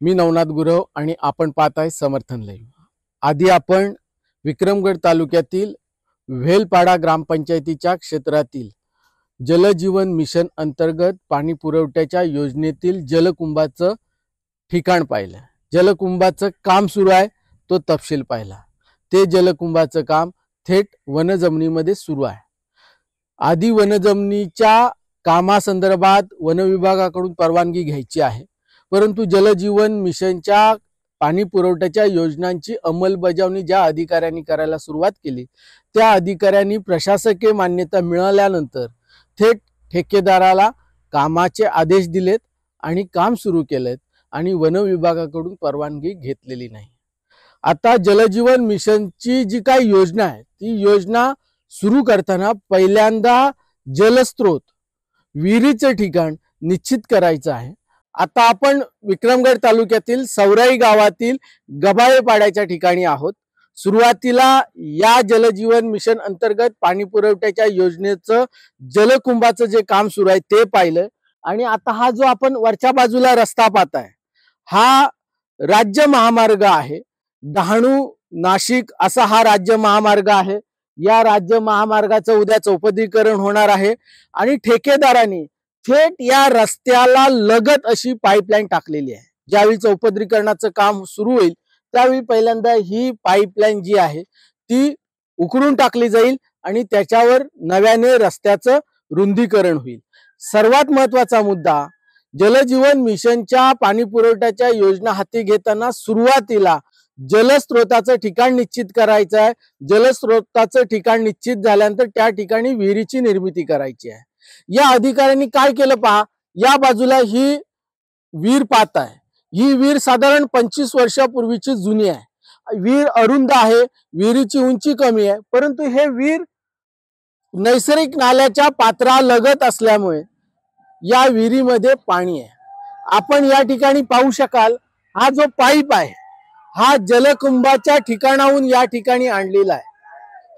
मी नवनाथ गुरव आणि आपण पाहताय समर्थन लाईव्ह। आधी आपण विक्रमगड तालुक्यातील वेलपाडा ग्रामपंचायतीच्या क्षेत्रातील जलजीवन मिशन अंतर्गत पाणी पुरवठ्याच्या योजनेतील जलकुंभाचं ठिकाण पाहिलं। जलकुंभाचं काम सुरू आहे तो तपशील पाहिला। ते जलकुंभाचं काम थेट वनजमिनीमध्ये सुरू आहे। आधी वनजमिनीच्या कामासंदर्भात वन विभागाकडून परवानगी घ्यायची आहे, परंतु जलजीवन मिशनच्या पाणी पुरवठ्याच्या योजनांची अंमलबजावणी ज्या अधिकाऱ्यांनी करायला सुरुवात केली त्या अधिकाऱ्यांनी प्रशासकीय मान्यता मिळाल्यानंतर थेट ठेकेदाराला कामाचे आदेश दिलेत आणि काम सुरू केलेत आणि वन विभागाकडून परवानगी घेतलेली नाही। आता जलजीवन मिशनची जी काही योजना आहे ती योजना सुरू करताना पहिल्यांदा जलस्रोत विहिरीचे ठिकाण निश्चित करायचं आहे। आता आपण विक्रमगड तालुक्यातील सौराई गावातील गबाळेपाड्याच्या ठिकाणी आहोत। सुरुवातीला या जलजीवन मिशन अंतर्गत पाणी पुरवठ्याच्या योजनेचं जलकुंभाचं जे काम सुरू आहे ते पाहिलं आणि आता हा जो आपण वरच्या बाजूला रस्ता पाहताय हा राज्य महामार्ग आहे। डहाणू नाशिक असा हा राज्य महामार्ग आहे। या राज्य महामार्गाचं उद्या चौपदरीकरण होणार आहे आणि ठेकेदारांनी थेट या रस्त्याला लगत अशी पाईपलाईन टाकलेली आहे। ज्यावेळी चौपदरीकरणाचं काम सुरू होईल त्यावेळी पहिल्यांदा ही पाईपलाईन जी आहे ती उकरून टाकली जाईल आणि त्याच्यावर नव्याने रस्त्याचं रुंदीकरण होईल। सर्वात महत्त्वाचा मुद्दा, जलजीवन मिशनच्या पाणी पुरवठ्याच्या योजना हाती घेताना सुरुवातीला जलस्रोताचं ठिकाण निश्चित करायचं आहे। जलस्रोताचं ठिकाण निश्चित झाल्यानंतर त्या ठिकाणी विहिरीची निर्मिती करायची आहे। या अधिकाऱ्यांनी काय केलं पहा, या बाजूला ही विहीर पाहत आहे। ही विहीर साधारण 25 वर्षापूर्वीची जुनी आहे। विहीर अरुंद आहे, विहिरीची उंची कमी आहे, परंतु हे विहीर नैसर्गिक नाल्याच्या पात्रालगत असल्यामुळे या विहिरीमध्ये पाणी आहे। आपण या ठिकाणी पाहू शकाल हा जो पाईप आहे हा जलकुंभाच्या ठिकाणाहून या ठिकाणी आणलेला आहे।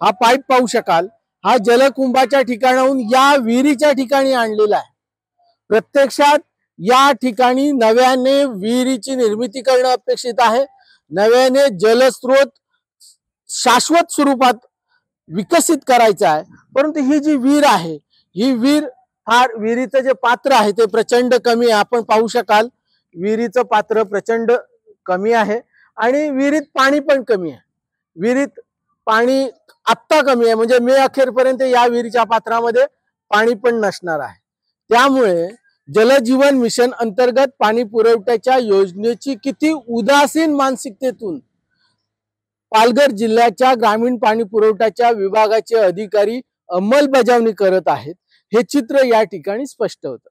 हा पाईप पाहू शकाल हा जलकुंभाच्या ठिकाणाहून या विहिरीच्या ठिकाणी आणलेला आहे। प्रत्यक्षात या ठिकाणी नव्याने विहिरीची निर्मिती करणं अपेक्षित आहे। नव्याने जलस्रोत शाश्वत स्वरूपात विकसित करायचा आहे। परंतु ही जी विहीर आहे ही विहिरीचं जे पात्र आहे ते प्रचंड कमी आहे। आपण पाहू शकाल विहिरीचं पात्र प्रचंड कमी आहे आणि विहिरीत पाणी पण कमी आहे। विहिरीत पाणी आत्ता कमी आहे, म्हणजे मे अखेरपर्यंत या विहिरीच्या पात्रामध्ये पाणी पण नसणार आहे। त्यामुळे जलजीवन मिशन अंतर्गत पाणी पुरवठ्याच्या योजनेची किती उदासीन मानसिकतेतून पालघर जिल्ह्याच्या ग्रामीण पाणी पुरवठ्याच्या विभागाचे अधिकारी अंमलबजावणी करत आहेत हे चित्र या ठिकाणी स्पष्ट होतं।